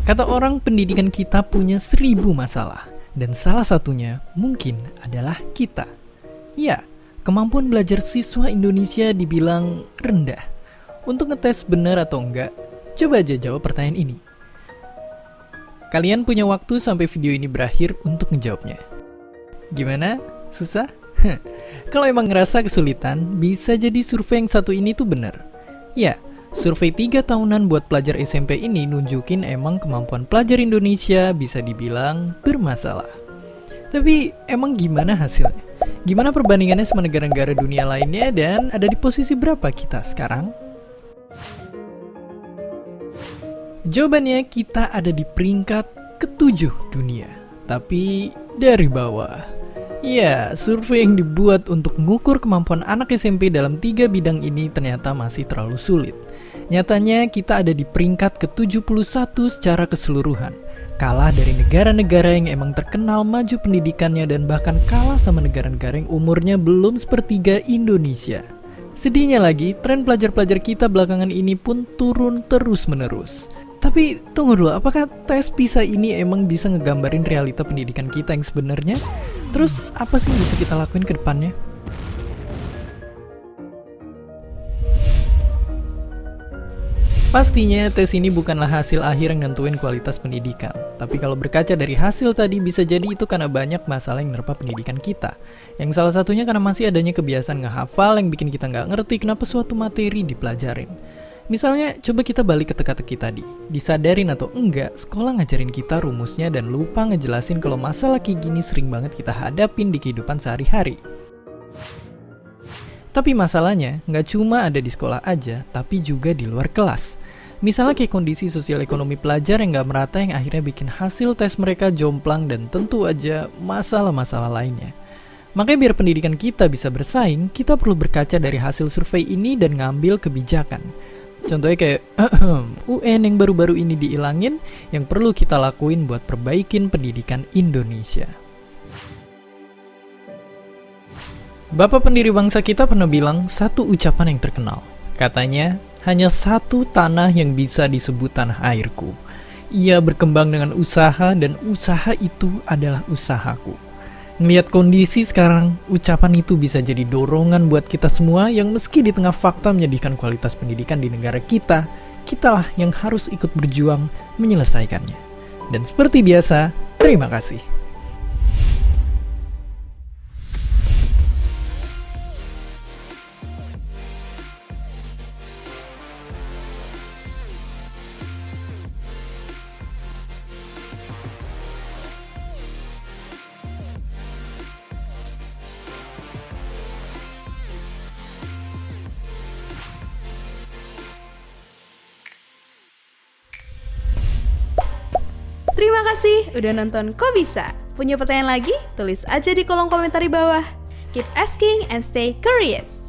Kata orang, pendidikan kita punya 1000 masalah, dan salah satunya mungkin adalah kita. Ya, kemampuan belajar siswa Indonesia dibilang rendah. Untuk ngetes benar atau enggak, coba aja jawab pertanyaan ini. Kalian punya waktu sampai video ini berakhir untuk menjawabnya. Gimana? Susah? Kalau emang ngerasa kesulitan, bisa jadi survei yang satu ini tuh bener. Ya, survei 3 tahunan buat pelajar SMP ini nunjukin emang kemampuan pelajar Indonesia bisa dibilang bermasalah. Tapi emang gimana hasilnya? Gimana perbandingannya sama negara-negara dunia lainnya dan ada di posisi berapa kita sekarang? Jawabannya kita ada di peringkat ke-7 dunia, tapi dari bawah. Ya, survei yang dibuat untuk mengukur kemampuan anak SMP dalam 3 bidang ini ternyata masih terlalu sulit. Nyatanya kita ada di peringkat ke-71 secara keseluruhan, kalah dari negara-negara yang emang terkenal maju pendidikannya dan bahkan kalah sama negara-negara yang umurnya belum sepertiga Indonesia. Sedihnya lagi, tren pelajar-pelajar kita belakangan ini pun turun terus-menerus. Tapi tunggu dulu, apakah tes PISA ini emang bisa ngegambarin realita pendidikan kita yang sebenarnya? Terus apa sih yang bisa kita lakuin ke depannya? Pastinya tes ini bukanlah hasil akhir yang nentuin kualitas pendidikan. Tapi kalau berkaca dari hasil tadi, bisa jadi itu karena banyak masalah yang menerpa pendidikan kita. Yang salah satunya karena masih adanya kebiasaan ngehafal yang bikin kita nggak ngerti kenapa suatu materi dipelajarin. Misalnya, coba kita balik ke teka-teki tadi. Disadarin atau enggak, sekolah ngajarin kita rumusnya dan lupa ngejelasin kalau masalah kayak gini sering banget kita hadapin di kehidupan sehari-hari. Tapi masalahnya, nggak cuma ada di sekolah aja, tapi juga di luar kelas. Misalnya kayak kondisi sosial ekonomi pelajar yang nggak merata yang akhirnya bikin hasil tes mereka jomplang dan tentu aja masalah-masalah lainnya. Makanya biar pendidikan kita bisa bersaing, kita perlu berkaca dari hasil survei ini dan ngambil kebijakan. Contohnya kayak UN yang baru-baru ini diilangin, yang perlu kita lakuin buat perbaikin pendidikan Indonesia. Bapak pendiri bangsa kita pernah bilang satu ucapan yang terkenal. Katanya, hanya satu tanah yang bisa disebut tanah airku. Ia berkembang dengan usaha dan usaha itu adalah usahaku. Ngelihat kondisi sekarang, ucapan itu bisa jadi dorongan buat kita semua yang meski di tengah fakta menyedihkan kualitas pendidikan di negara kita, kitalah yang harus ikut berjuang menyelesaikannya. Dan seperti biasa, terima kasih. Terima kasih udah nonton Kok Bisa? Punya pertanyaan lagi? Tulis aja di kolom komentar di bawah. Keep asking and stay curious.